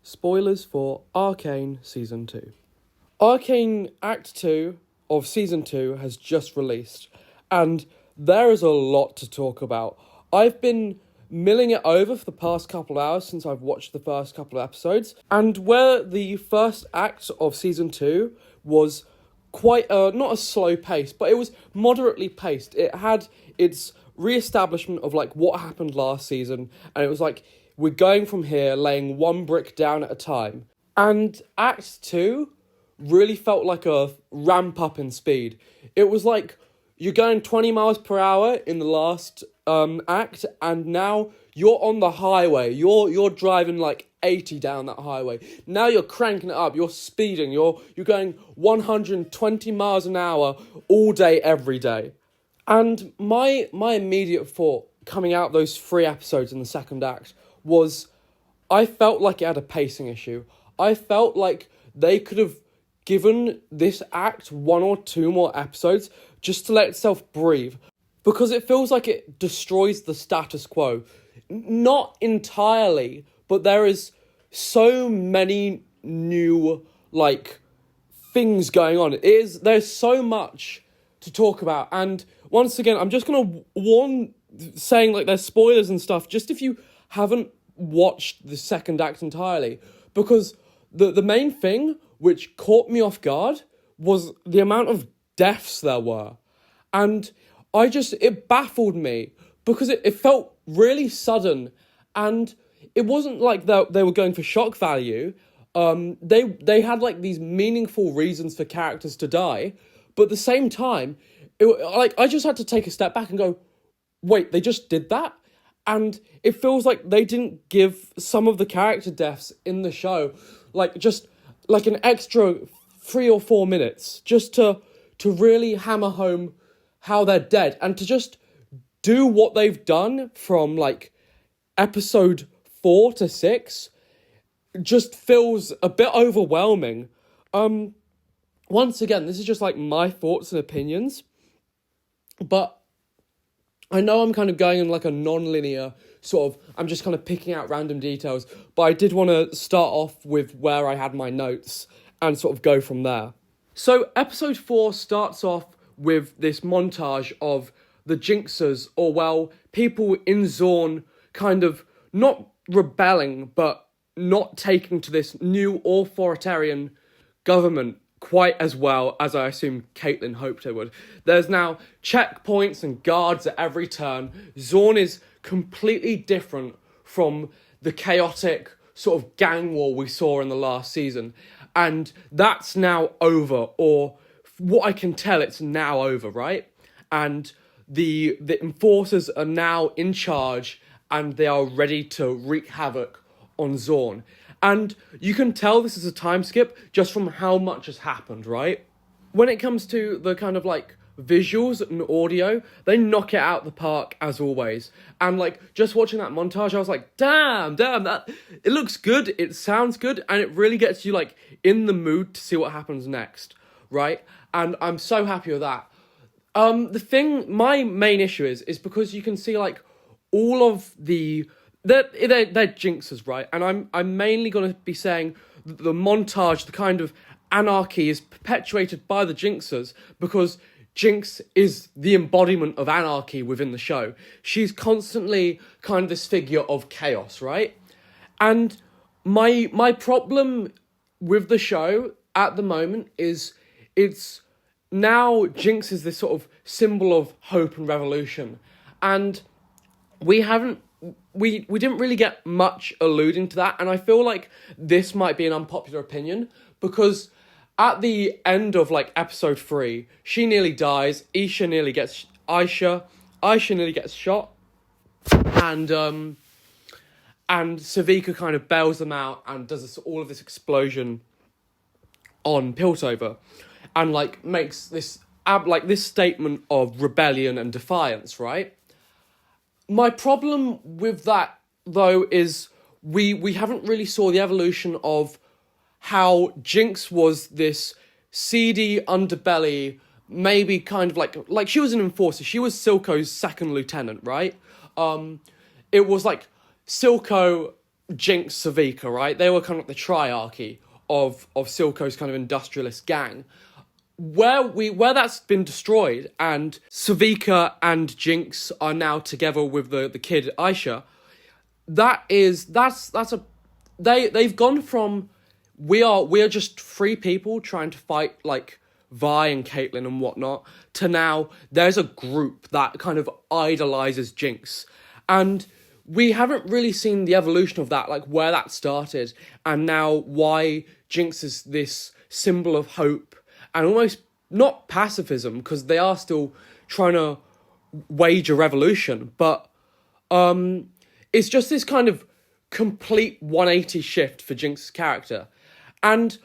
spoilers for Arcane Season 2. Arcane Act 2 of Season 2 has just released, and there is a lot to talk about. I've been milling it over for the past couple of hours since I've watched the first couple of episodes, and where the first act of Season 2 was quite, not a slow pace, but it was moderately paced. It had its re-establishment of, like, what happened last season, and it was like, we're going from here, laying one brick down at a time. And Act 2 really felt like a ramp up in speed. It was like, you're going 20 miles per hour in the last act, and now you're on the highway. You're driving like 80 down that highway. Now you're cranking it up. You're speeding. You're going 120 miles an hour all day, every day. And my immediate thought coming out those 3 episodes in the second act was, I felt like it had a pacing issue. I felt like they could have given this act 1 or 2 more episodes just to let itself breathe, because it feels like it destroys the status quo. Not entirely, but there is so many new, like, things going on. There's so much to talk about, and once again, I'm just gonna warn, saying like there's spoilers and stuff, just if you haven't watched the second act entirely, because the main thing which caught me off guard was the amount of deaths there were. And it baffled me, because it felt really sudden, and it wasn't like they were going for shock value. They had like these meaningful reasons for characters to die, but at the same time, I just had to take a step back and go, wait, they just did that? And it feels like they didn't give some of the character deaths in the show, like, just like an extra 3 or 4 minutes, just to really hammer home how they're dead, and to just do what they've done from like episode 4 to 6 just feels a bit overwhelming. Once again, this is just like my thoughts and opinions, but I know I'm kind of going in like a non-linear sort of, I'm just kind of picking out random details, but I did want to start off with where I had my notes and sort of go from there. So episode 4 starts off with this montage of the Jinxers, or well, people in Zhaun kind of not rebelling, but not taking to this new authoritarian government quite as well as I assume Caitlyn hoped it would. There's now checkpoints and guards at every turn. Zhaun is completely different from the chaotic sort of gang war we saw in the last season. And that's now over, or what I can tell, it's now over, right? And the enforcers are now in charge, and they are ready to wreak havoc on Zhaun. And you can tell this is a time skip just from how much has happened, right? When it comes to the kind of like visuals and audio, they knock it out the park as always. And like just watching that montage, I was like, damn, that it looks good, it sounds good, and it really gets you like in the mood to see what happens next, right? And I'm so happy with that. My main issue is because you can see like all of they're Jinxers, right? And I'm mainly going to be saying the montage, the kind of anarchy is perpetuated by the Jinxers, because Jinx is the embodiment of anarchy within the show. She's constantly kind of this figure of chaos, right? And my problem with the show at the moment is it's now Jinx is this sort of symbol of hope and revolution. And we didn't really get much alluding to that, and I feel like this might be an unpopular opinion, because at the end of like episode 3, she nearly dies, Aisha nearly gets shot, and Savika kind of bails them out and does all of this explosion on Piltover, and like makes this this statement of rebellion and defiance, right? My problem with that, though, is we haven't really saw the evolution of how Jinx was this seedy underbelly, maybe kind of like she was an enforcer. She was Silco's second lieutenant, right? It was like Silco Jinx, Savika, right? They were kind of like the triarchy of Silco's kind of industrialist gang. Where that's been destroyed, and Savika and Jinx are now together with the kid Aisha. That's a they've gone from we are just three people trying to fight like Vi and Caitlyn and whatnot, to now there's a group that kind of idolizes Jinx. And we haven't really seen the evolution of that, like where that started, and now why Jinx is this symbol of hope and almost not pacifism, because they are still trying to wage a revolution, but it's just this kind of complete 180 shift for Jinx's character. And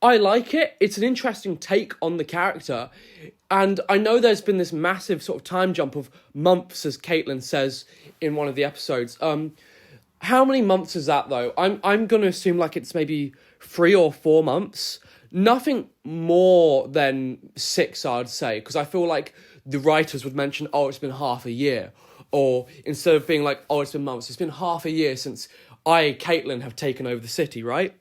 I like it. It's an interesting take on the character. And I know there's been this massive sort of time jump of months, as Caitlyn says in one of the episodes. How many months is that, though? I'm going to assume like it's maybe 3 or 4 months. Nothing more than 6, I'd say, because I feel like the writers would mention, oh, it's been half a year. Or instead of being like, oh, it's been months, it's been half a year since Caitlyn, have taken over the city, right?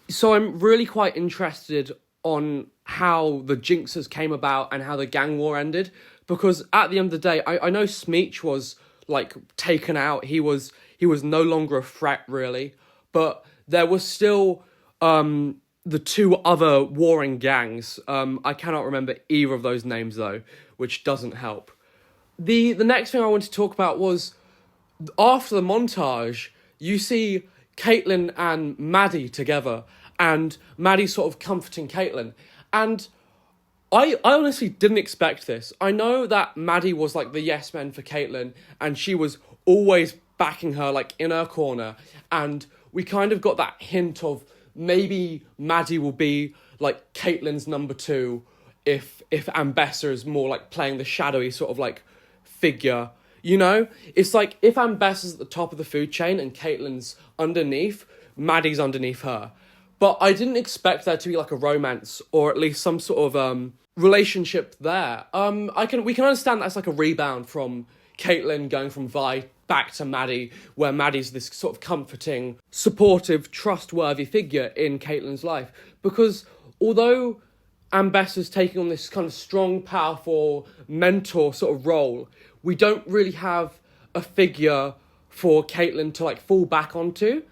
So I'm really quite interested on how the Jinxes came about and how the gang war ended. Because at the end of the day, I know Smeech was like taken out. He was no longer a threat, really. But there was still the 2 other warring gangs. I cannot remember either of those names, though, which doesn't help. The next thing I wanted to talk about was, after the montage, you see Caitlyn and Maddie together, and Maddie sort of comforting Caitlyn. And I honestly didn't expect this. I know that Maddie was like the yes man for Caitlyn, and she was always backing her like in her corner, and we kind of got that hint of maybe Maddie will be like Caitlyn's number 2 if Ambessa is more like playing the shadowy sort of like figure, you know? It's like if Ambessa's at the top of the food chain and Caitlyn's underneath, Maddie's underneath her. But I didn't expect there to be like a romance, or at least some sort of relationship there. We can understand that's like a rebound from Caitlyn going from Vi back to Maddie, where Maddie's this sort of comforting, supportive, trustworthy figure in Caitlyn's life. Because although Ambessa's taking on this kind of strong, powerful mentor sort of role, we don't really have a figure for Caitlyn to like fall back onto.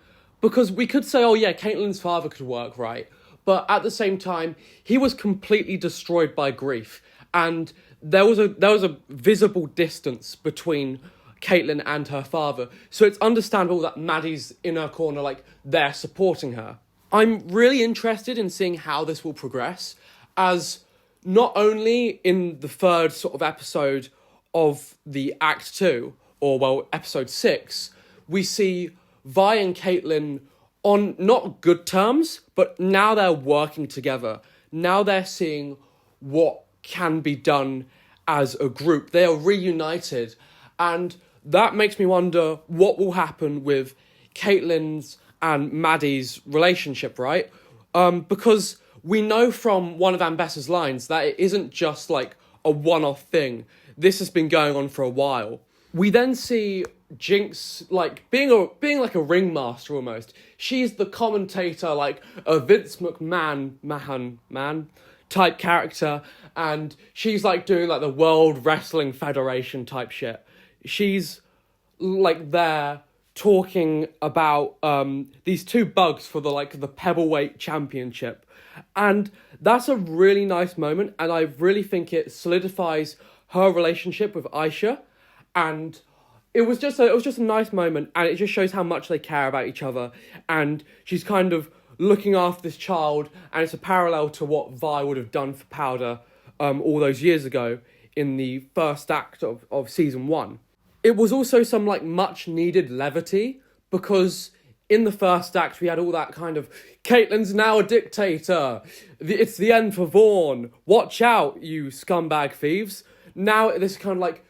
Because we could say, oh yeah, Caitlyn's father could work, right? But at the same time, he was completely destroyed by grief. And there was a visible distance between Caitlyn and her father. So it's understandable that Maddie's in her corner, like, they're supporting her. I'm really interested in seeing how this will progress, as not only in the 3rd sort of episode of the Act 2, or, well, episode 6, we see Vi and Caitlyn on not good terms, but now they're working together. Now they're seeing what can be done as a group. They are reunited, and that makes me wonder what will happen with Caitlyn's and Maddie's relationship, right? Because we know from one of Ambessa's lines that it isn't just like a one-off thing. This has been going on for a while. We then see Jinx like being like a ringmaster almost. She's the commentator, like a Vince McMahon type character, and she's like doing like the World Wrestling Federation type shit. She's like there talking about these 2 bugs for the Pebbleweight Championship, and that's a really nice moment, and I really think it solidifies her relationship with Aisha, and it was just a nice moment, and it just shows how much they care about each other, and she's kind of looking after this child, and it's a parallel to what Vi would have done for Powder all those years ago in the first act of season 1. It was also some like much needed levity, because in the first act we had all that kind of Caitlyn's now a dictator, it's the end for Vaughn, watch out you scumbag thieves. Now this kind of like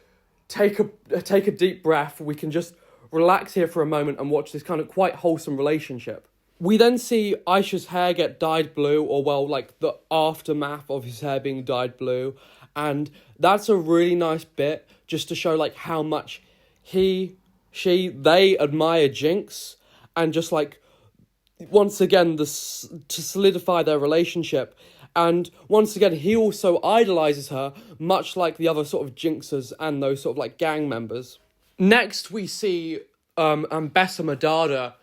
take a deep breath, we can just relax here for a moment and watch this kind of quite wholesome relationship. We then see Aisha's hair get dyed blue, or well, like the aftermath of his hair being dyed blue, and that's a really nice bit just to show like how much they admire Jinx, and just like once again to solidify their relationship. And once again, he also idolizes her, much like the other sort of Jinxers and those sort of like gang members. Next, we see Ambessa Madada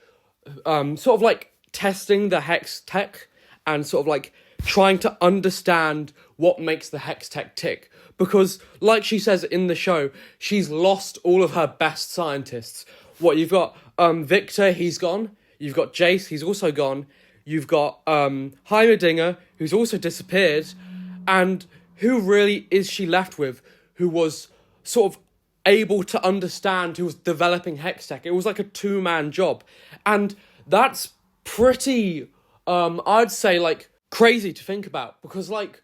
sort of like testing the hex tech and sort of like trying to understand what makes the hex tech tick. Because, like she says in the show, she's lost all of her best scientists. What, you've got Victor, he's gone. You've got Jace, he's also gone. You've got Heimerdinger, who's also disappeared. And who really is she left with, who was sort of able to understand, who was developing Hextech? It was like a two-man job. And that's pretty, I'd say, like, crazy to think about. Because, like,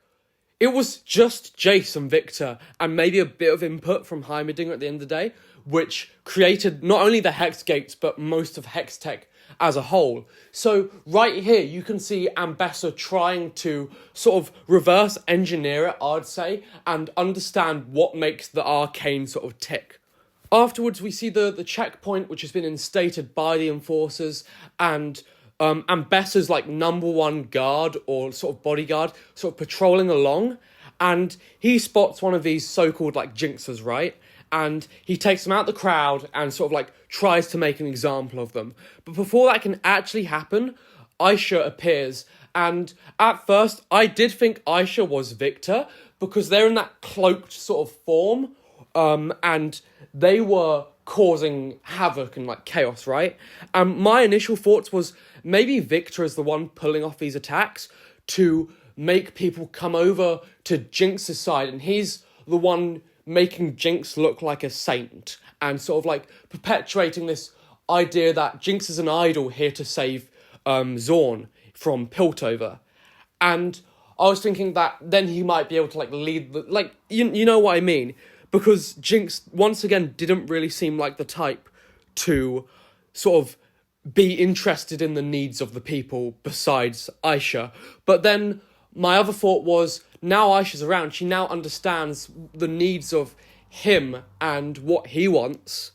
it was just Jace and Victor and maybe a bit of input from Heimerdinger at the end of the day, which created not only the Hex Gates, but most of Hextech as a whole. So right here, you can see Ambessa trying to sort of reverse engineer it, I'd say, and understand what makes the Arcane sort of tick. Afterwards, we see the checkpoint, which has been instated by the Enforcers, and Ambessa's like number one guard or sort of bodyguard sort of patrolling along, and he spots one of these so-called like Jinxers, right? And he takes them out the crowd and sort of like tries to make an example of them. But before that can actually happen, Aisha appears. And at first, I did think Aisha was Victor because they're in that cloaked sort of form. And they were causing havoc and like chaos, right? And my initial thoughts was maybe Victor is the one pulling off these attacks to make people come over to Jinx's side. And he's the one making Jinx look like a saint and sort of like perpetuating this idea that Jinx is an idol here to save Zhaun from Piltover. And I was thinking that then he might be able to like lead the, like, you know what I mean? Because Jinx, once again, didn't really seem like the type to sort of be interested in the needs of the people besides Aisha. But then my other thought was, now Aisha's around, she now understands the needs of him and what he wants,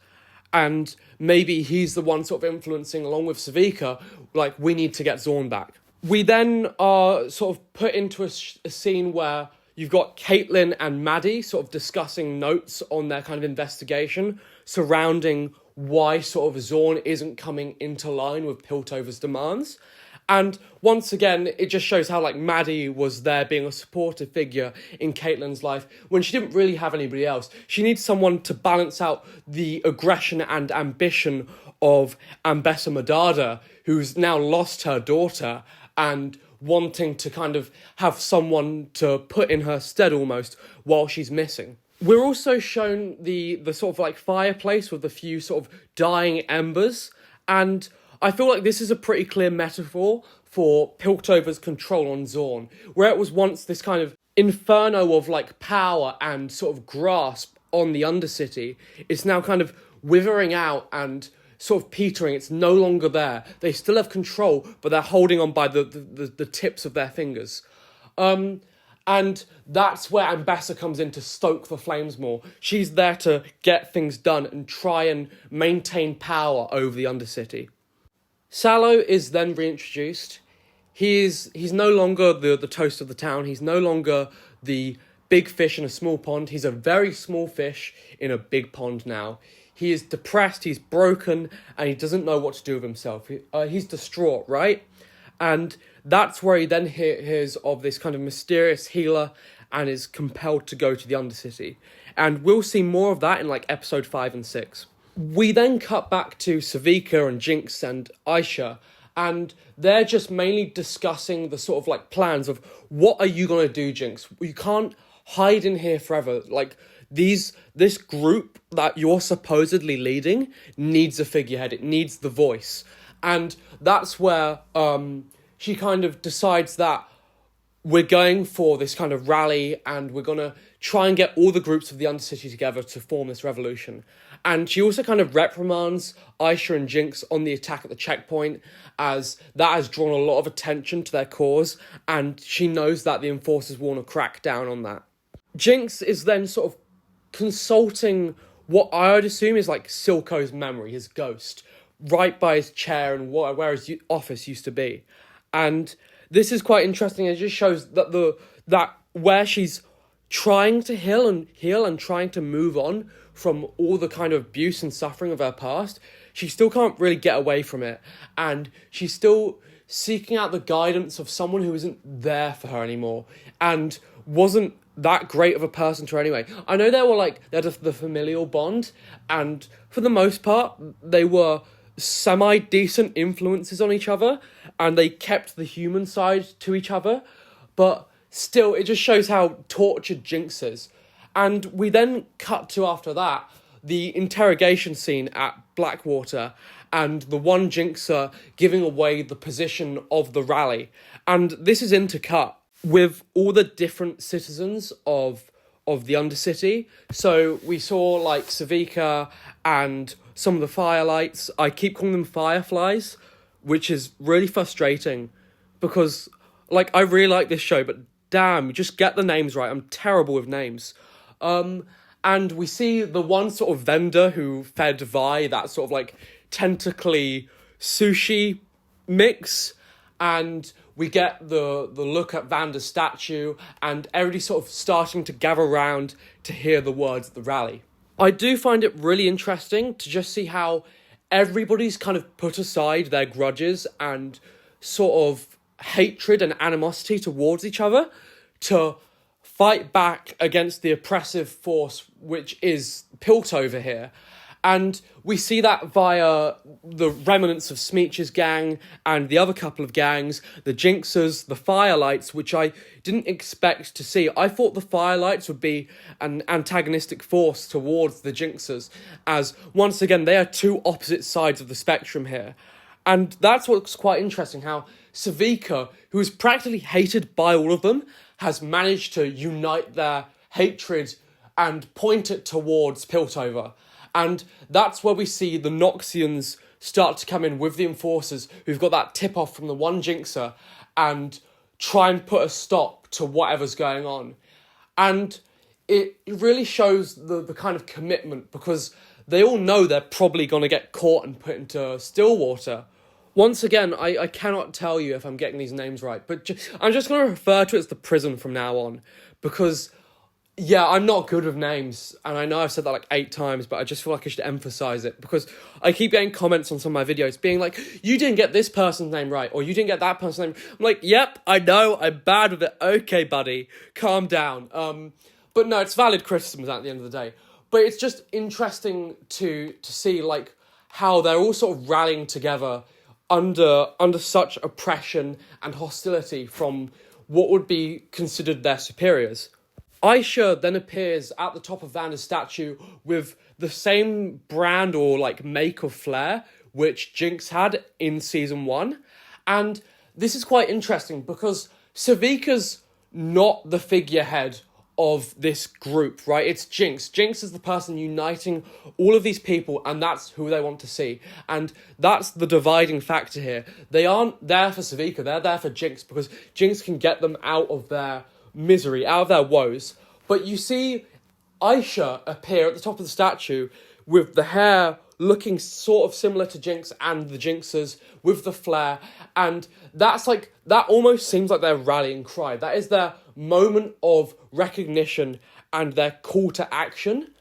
and maybe he's the one sort of influencing, along with Savika, like, we need to get Zhaun back. We then are sort of put into a scene where you've got Caitlyn and Maddie sort of discussing notes on their kind of investigation surrounding why sort of Zhaun isn't coming into line with Piltover's demands. And once again, it just shows how, like, Maddie was there being a supportive figure in Caitlyn's life when she didn't really have anybody else. She needs someone to balance out the aggression and ambition of Ambessa Madada, who's now lost her daughter, and wanting to kind of have someone to put in her stead almost while she's missing. We're also shown the sort of, like, fireplace with a few sort of dying embers, and I feel like this is a pretty clear metaphor for Piltover's control on Zhaun, where it was once this kind of inferno of like power and sort of grasp on the undercity. It's now kind of withering out and sort of petering. It's no longer there. They still have control, but they're holding on by the tips of their fingers. And that's where Ambessa comes in to stoke the flames more. She's there to get things done and try and maintain power over the undercity. Sallow is then reintroduced. He's no longer the toast of the town. He's no longer the big fish in a small pond. He's a very small fish in a big pond now. He is depressed, he's broken, and he doesn't know what to do with himself. He's distraught, right? And that's where he then hears of this kind of mysterious healer and is compelled to go to the Undercity. And we'll see more of that in like episode 5 and 6. We then cut back to Savika and Jinx and Aisha, and they're just mainly discussing the sort of like plans of what are you going to do, Jinx? You can't hide in here forever. Like this group that you're supposedly leading needs a figurehead. It needs the voice. And that's where she kind of decides that we're going for this kind of rally and we're going to try and get all the groups of the Undercity together to form this revolution. And she also kind of reprimands Aisha and Jinx on the attack at the checkpoint, as that has drawn a lot of attention to their cause, and she knows that the Enforcers want to crack down on that. Jinx is then sort of consulting what I would assume is like Silco's memory, his ghost, right by his chair and where his office used to be. And this is quite interesting. It just shows that that where she's trying to heal and trying to move on from all the kind of abuse and suffering of her past, she still can't really get away from it. And she's still seeking out the guidance of someone who isn't there for her anymore and wasn't that great of a person to her anyway. I know they had the familial bond, and for the most part, they were semi-decent influences on each other, and they kept the human side to each other, but still, it just shows how tortured Jinx is. And we then cut to, after that, the interrogation scene at Blackwater, and the one Jinxer giving away the position of the rally. And this is intercut with all the different citizens of the Undercity. So we saw like Savika and some of the Firelights. I keep calling them Fireflies, which is really frustrating because like I really like this show, but damn, just get the names right. I'm terrible with names. And we see the one sort of vendor who fed Vi that sort of like tentacly sushi mix, and we get the look at Vanda's statue, and everybody sort of starting to gather around to hear the words at the rally. I do find it really interesting to just see how everybody's kind of put aside their grudges and sort of hatred and animosity towards each other to fight back against the oppressive force which is Piltover here. And we see that via the remnants of Smeech's gang and the other couple of gangs, the Jinxers, the Firelights, which I didn't expect to see. I thought the Firelights would be an antagonistic force towards the Jinxers, as once again, they are two opposite sides of the spectrum here. And that's what's quite interesting, how Savika, who is practically hated by all of them, has managed to unite their hatred and point it towards Piltover. And that's where we see the Noxians start to come in with the Enforcers, who've got that tip-off from the one Jinxer, and try and put a stop to whatever's going on. And it really shows the kind of commitment, because they all know they're probably going to get caught and put into Stillwater. Once again, I cannot tell you if I'm getting these names right, but I'm just going to refer to it as the prison from now on, because yeah, I'm not good with names, and I know I've said that like 8 times, but I just feel like I should emphasise it, because I keep getting comments on some of my videos being like, you didn't get this person's name right, or you didn't get that person's name. I'm like, yep, I know, I'm bad with it. Okay, buddy, calm down. But no, it's valid criticisms at the end of the day. But it's just interesting to see like how they're all sort of rallying together under such oppression and hostility from what would be considered their superiors. Aisha then appears at the top of Vanda's statue with the same brand or like make of flair which Jinx had in season 1. And this is quite interesting because Savika's not the figurehead of this group, right? It's Jinx. Jinx is the person uniting all of these people, and that's who they want to see. And that's the dividing factor here. They aren't there for Savika, they're there for Jinx, because Jinx can get them out of their misery, out of their woes. But you see Aisha appear at the top of the statue with the hair looking sort of similar to Jinx and the Jinxers, with the flair, and that's like, that almost seems like their rallying cry. That is their moment of recognition and their call to action,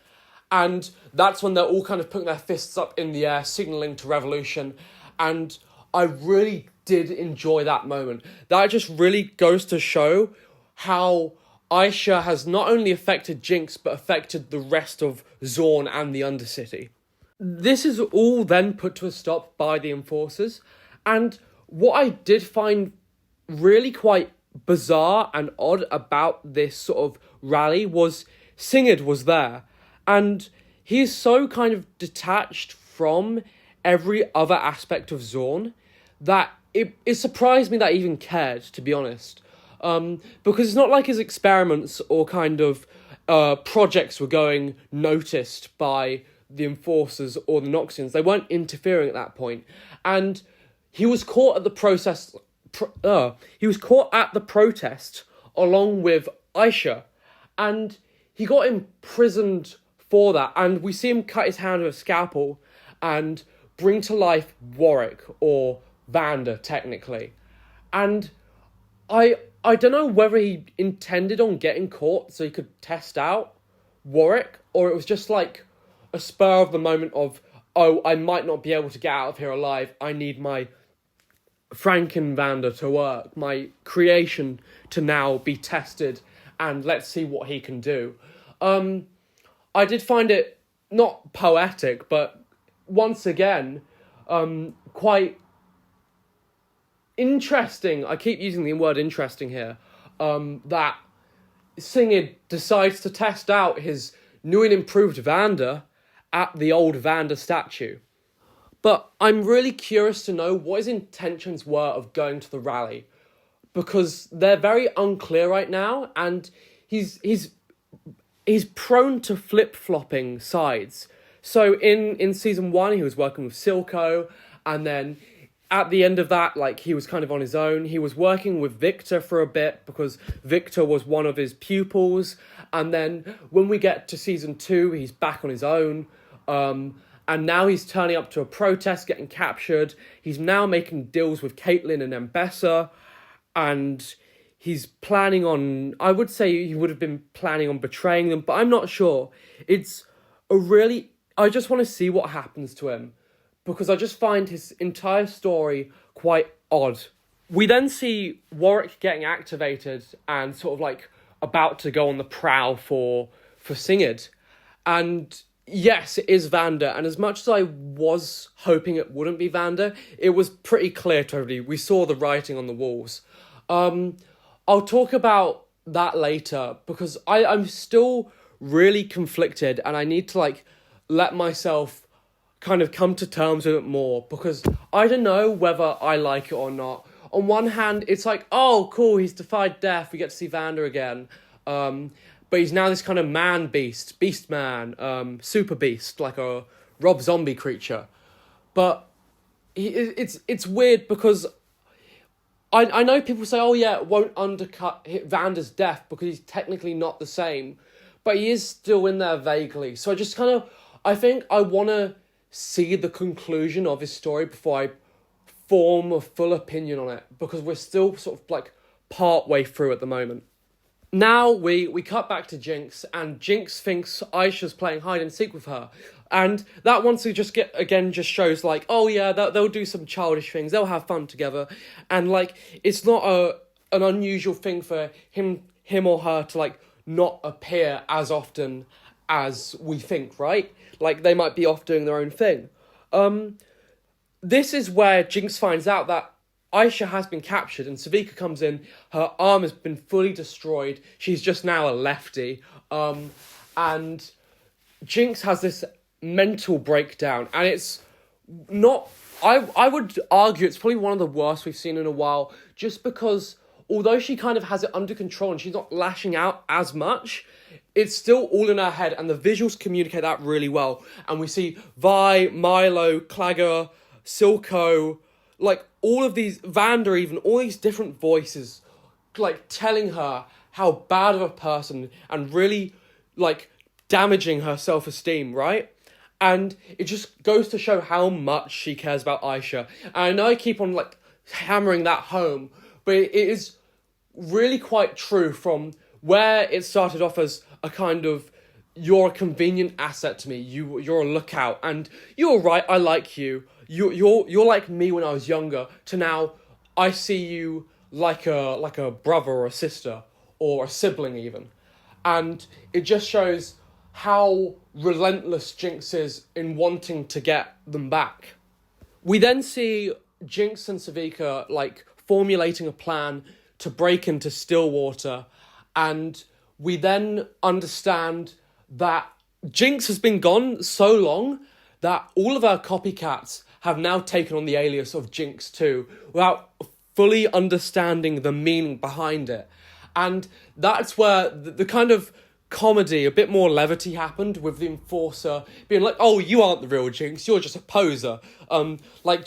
and that's when they're all kind of putting their fists up in the air, signalling to revolution. And I really did enjoy that moment. That just really goes to show how Aisha has not only affected Jinx, but affected the rest of Zhaun and the Undercity. This is all then put to a stop by the Enforcers, and what I did find really quite bizarre and odd about this sort of rally was Singed was there, and he is so kind of detached from every other aspect of Zhaun that it surprised me that he even cared, to be honest. Because it's not like his experiments or kind of projects were going noticed by the Enforcers or the Noxians. They weren't interfering at that point. And he was caught at the protest along with Aisha, and he got imprisoned for that. And we see him cut his hand with a scalpel, and bring to life Warwick, or Vander, technically. And I don't know whether he intended on getting caught so he could test out Warwick, or it was just like a spur of the moment of, oh, I might not be able to get out of here alive. I need my Frankenvander to work, my creation to now be tested, and let's see what he can do. I did find it not poetic, but once again, quite interesting. I keep using the word interesting here. That Singed decides to test out his new and improved Vander at the old Vander statue. But I'm really curious to know what his intentions were of going to the rally, because they're very unclear right now, and he's prone to flip-flopping sides. So in season 1, he was working with Silco, and then at the end of that, like, he was kind of on his own. He was working with Victor for a bit, because Victor was one of his pupils, and then when we get to season 2, he's back on his own, and now he's turning up to a protest, getting captured. He's now making deals with Caitlyn and Maddie, and he's planning on, I would say he would have been planning on betraying them, but I'm not sure. I just want to see what happens to him, because I just find his entire story quite odd. We then see Warwick getting activated and sort of like about to go on the prowl for Singed. And yes, it is Vander, and as much as I was hoping it wouldn't be Vander, it was pretty clear to everybody. We saw the writing on the walls. I'll talk about that later, because I'm still really conflicted, and I need to like let myself kind of come to terms with it more, because I don't know whether I like it or not. On one hand, it's like, oh, cool, he's defied death, we get to see Vander again. But he's now this kind of man beast, beast man, super beast, like a Rob Zombie creature. But it's weird, because I know people say, oh yeah, it won't undercut Vander's death because he's technically not the same, but he is still in there vaguely. So I think I want to see the conclusion of his story before I form a full opinion on it, because we're still sort of like part way through at the moment. Now we cut back to Jinx, and Jinx thinks Aisha's playing hide and seek with her, and that once we just shows like, oh yeah, they'll do some childish things, they'll have fun together, and like it's not an unusual thing for him or her to like not appear as often as we think, right? Like they might be off doing their own thing. This is where Jinx finds out that Aisha has been captured, and Savika comes in. Her arm has been fully destroyed. She's just now a lefty. And Jinx has this mental breakdown, and it's not... I would argue it's probably one of the worst we've seen in a while, just because although she kind of has it under control and she's not lashing out as much, it's still all in her head, and the visuals communicate that really well. And we see Vi, Milo, Clagger, Silco, like all of these, Vander even, all these different voices, like telling her how bad of a person and really like damaging her self-esteem, right? And it just goes to show how much she cares about Aisha. And I know I keep on like hammering that home, but it is really quite true from where it started off as a kind of, you're a convenient asset to me, you're a lookout, and you're right, I like you. You're like me when I was younger, to now I see you like a brother or a sister or a sibling even. And it just shows how relentless Jinx is in wanting to get them back. We then see Jinx and Savika like formulating a plan to break into Stillwater, and we then understand that Jinx has been gone so long that all of our copycats have now taken on the alias of Jinx too, without fully understanding the meaning behind it. And that's where the kind of comedy, a bit more levity happened, with the Enforcer being like, oh, you aren't the real Jinx, you're just a poser. Like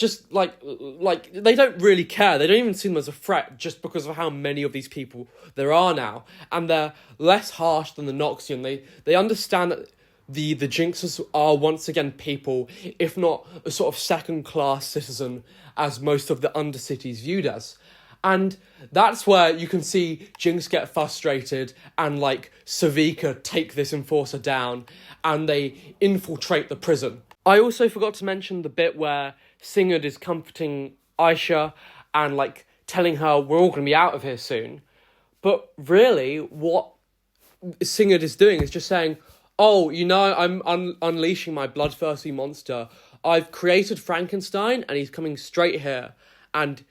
they don't really care. They don't even see them as a threat just because of how many of these people there are now. And they're less harsh than the Noxian. They understand that the Jinxes are once again people, if not a sort of second-class citizen, as most of the undercities viewed as. And that's where you can see Jinx get frustrated and, like, Savika take this enforcer down and they infiltrate the prison. I also forgot to mention the bit where Singed is comforting Aisha and, like, telling her we're all going to be out of here soon. But really, what Singed is doing is just saying, oh, you know, I'm unleashing my bloodthirsty monster. I've created Frankenstein and he's coming straight here and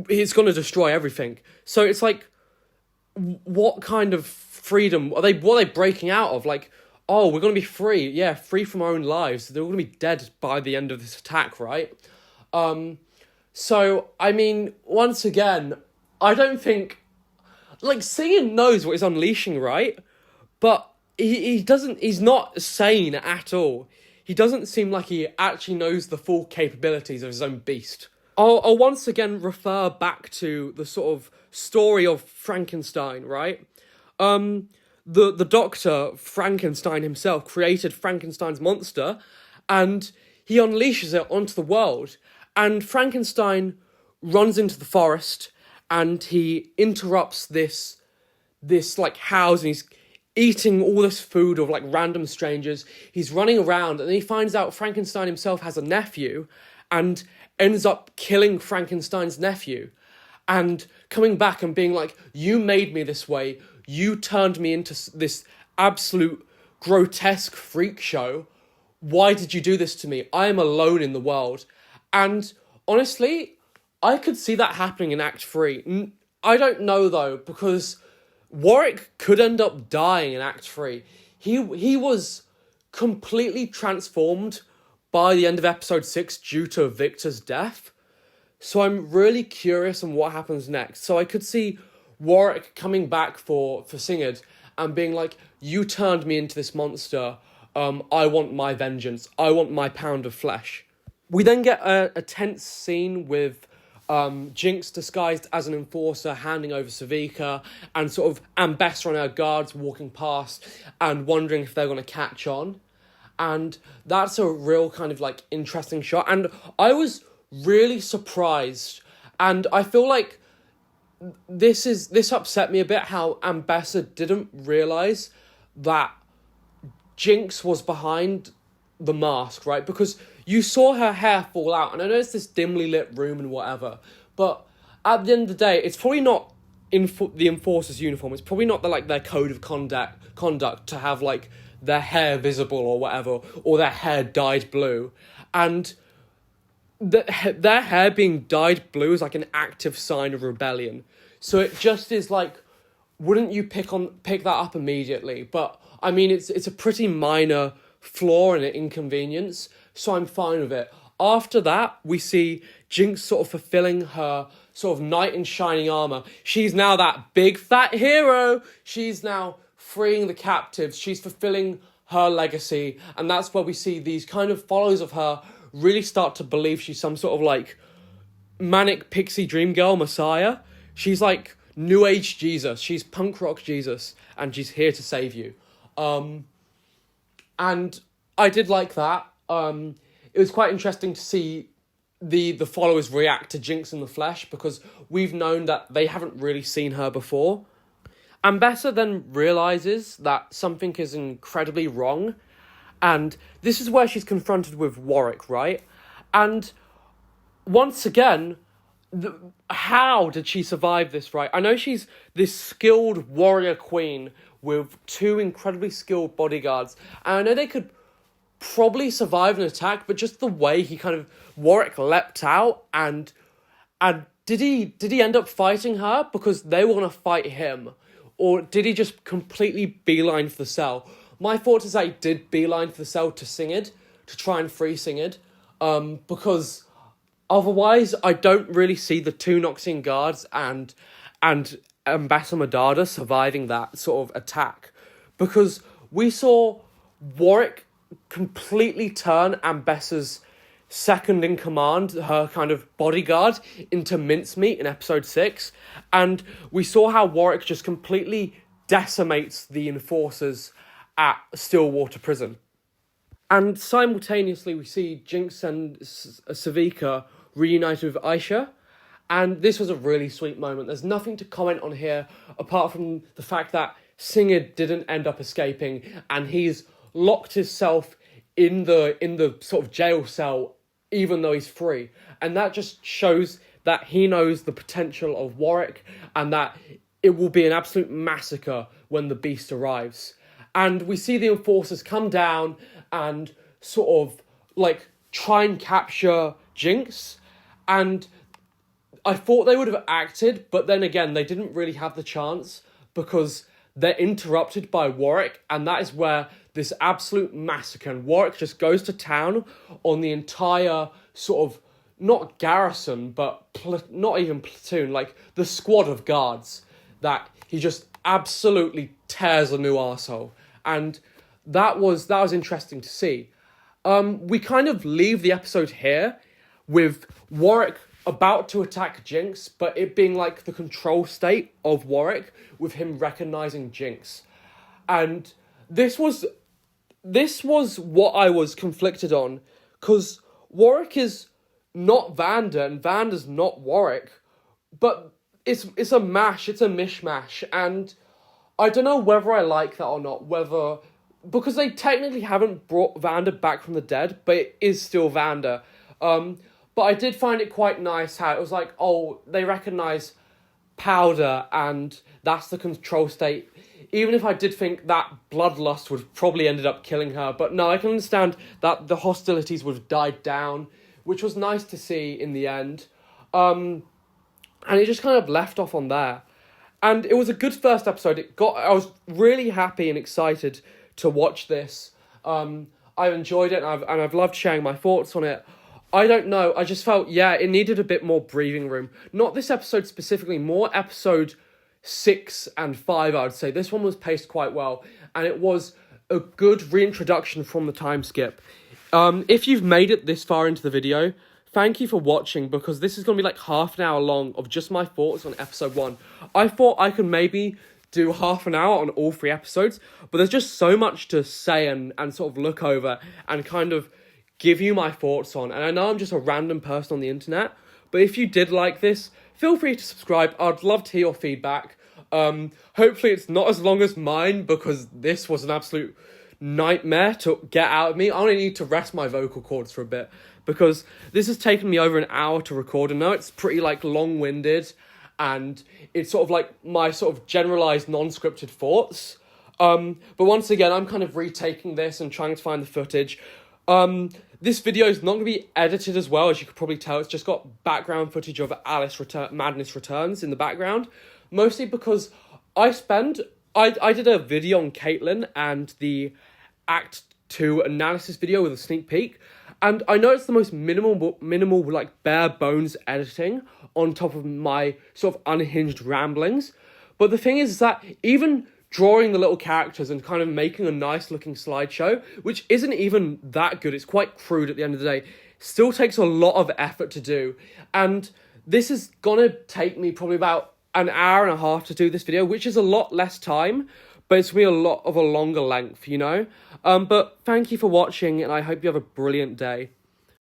he's going to destroy everything. So it's like, what kind of freedom what are they breaking out of? Like, oh, we're going to be free. Yeah, free from our own lives. They're all going to be dead by the end of this attack, right? So, I mean, once again, I don't think, like, Singed knows what he's unleashing, right? But he's not sane at all. He doesn't seem like he actually knows the full capabilities of his own beast. I'll once again refer back to the sort of story of Frankenstein, right? The doctor, Frankenstein himself, created Frankenstein's monster, and he unleashes it onto the world. And Frankenstein runs into the forest, and he interrupts this like house, and he's eating all this food of like random strangers. He's running around, and then he finds out Frankenstein himself has a nephew, and ends up killing Frankenstein's nephew, and coming back and being like, you made me this way, you turned me into this absolute grotesque freak show, why did you do this to me? I am alone in the world. And honestly, I could see that happening in Act 3. I don't know though, because Warwick could end up dying in Act 3. He was completely transformed by the end of episode 6 due to Victor's death. So I'm really curious on what happens next. So I could see Warwick coming back for Singed and being like, you turned me into this monster. I want my vengeance. I want my pound of flesh. We then get a tense scene with Jinx disguised as an enforcer handing over Savika, and sort of Ambessa and her guards walking past and wondering if they're going to catch on. And that's a real kind of like interesting shot. And I was really surprised. And I feel like this upset me a bit, how Ambessa didn't realise that Jinx was behind the mask, right? Because you saw her hair fall out. And I know it's this dimly lit room and whatever. But at the end of the day, it's probably not the enforcer's uniform. It's probably not their code of conduct to have like their hair visible or whatever, or their hair dyed blue. And their hair being dyed blue is like an active sign of rebellion. So it just is like, wouldn't you pick that up immediately? But I mean, it's a pretty minor flaw and an inconvenience, so I'm fine with it. After that, we see Jinx sort of fulfilling her sort of knight in shining armor. She's now that big fat hero. She's now freeing the captives. She's fulfilling her legacy. And that's where we see these kind of followers of her really start to believe she's some sort of like manic pixie dream girl messiah. She's like new age Jesus. She's punk rock Jesus. And she's here to save you. And I did like that. It was quite interesting to see the followers react to Jinx in the flesh, because we've known that they haven't really seen her before. Ambessa then realises that something is incredibly wrong, and this is where she's confronted with Warwick, right? And once again, how did she survive this, right? I know she's this skilled warrior queen with 2 incredibly skilled bodyguards, and I know they could probably survive an attack, but just the way Warwick leapt out, and did he end up fighting her because they were going to fight him? Or did he just completely beeline for the cell? My thought is that he did beeline for the cell to Singed, to try and free Singed, because otherwise I don't really see the 2 Noxian guards and Ambassa Madada surviving that sort of attack. Because we saw Warwick completely turn Ambessa's second in command, her kind of bodyguard, into mincemeat in episode 6, and we saw how Warwick just completely decimates the enforcers at Stillwater Prison. And simultaneously, we see Jinx and Savika reunited with Aisha. And this was a really sweet moment. There's nothing to comment on here apart from the fact that Singer didn't end up escaping, and he's locked himself in the sort of jail cell, even though he's free. And that just shows that he knows the potential of Warwick, and that it will be an absolute massacre when the beast arrives. And we see the enforcers come down and sort of like try and capture Jinx. And I thought they would have acted, but then again, they didn't really have the chance because they're interrupted by Warwick, and that is where this absolute massacre, and Warwick just goes to town on the entire sort of, not garrison, but not even platoon, like the squad of guards, that he just absolutely tears a new arsehole. And that was interesting to see. We kind of leave the episode here with Warwick about to attack Jinx, but it being like the control state of Warwick with him recognizing Jinx. And this was what I was conflicted on, because Warwick is not Vander and Vander's not Warwick, but it's a mash, it's a mishmash, and I don't know whether I like that or not, because they technically haven't brought Vander back from the dead, but it is still Vander. But I did find it quite nice how it was like, oh, they recognise Powder, and that's the control state. Even if I did think that bloodlust would have probably ended up killing her. But no, I can understand that the hostilities would have died down, which was nice to see in the end. And it just kind of left off on there. And it was a good first episode. I was really happy and excited to watch this. I enjoyed it, and I've loved sharing my thoughts on it. I don't know, I just felt, it needed a bit more breathing room. Not this episode specifically, more episode 6 and 5, I would say. This one was paced quite well, and it was a good reintroduction from the time skip. If you've made it this far into the video, thank you for watching, because this is going to be like half an hour long of just my thoughts on episode 1. I thought I could maybe do half an hour on all 3 episodes, but there's just so much to say and sort of look over and kind of give you my thoughts on. And I know I'm just a random person on the internet, but if you did like this, feel free to subscribe. I'd love to hear your feedback. Hopefully it's not as long as mine, because this was an absolute nightmare to get out of me. I only need to rest my vocal cords for a bit, because this has taken me over an hour to record, and now it's pretty like long-winded, and it's sort of like my sort of generalized non-scripted thoughts. But once again, I'm kind of retaking this and trying to find the footage. This video is not going to be edited as well, as you could probably tell. It's just got background footage of Madness Returns in the background. Mostly because I did a video on Caitlyn and the Act 2 analysis video with a sneak peek. And I know it's the most minimal like bare bones editing on top of my sort of unhinged ramblings. But the thing is that even drawing the little characters and kind of making a nice looking slideshow, which isn't even that good, it's quite crude at the end of the day, still takes a lot of effort to do. And this is gonna take me probably about an hour and a half to do this video, which is a lot less time, but it's gonna be a lot of a longer length, you know? But thank you for watching, and I hope you have a brilliant day.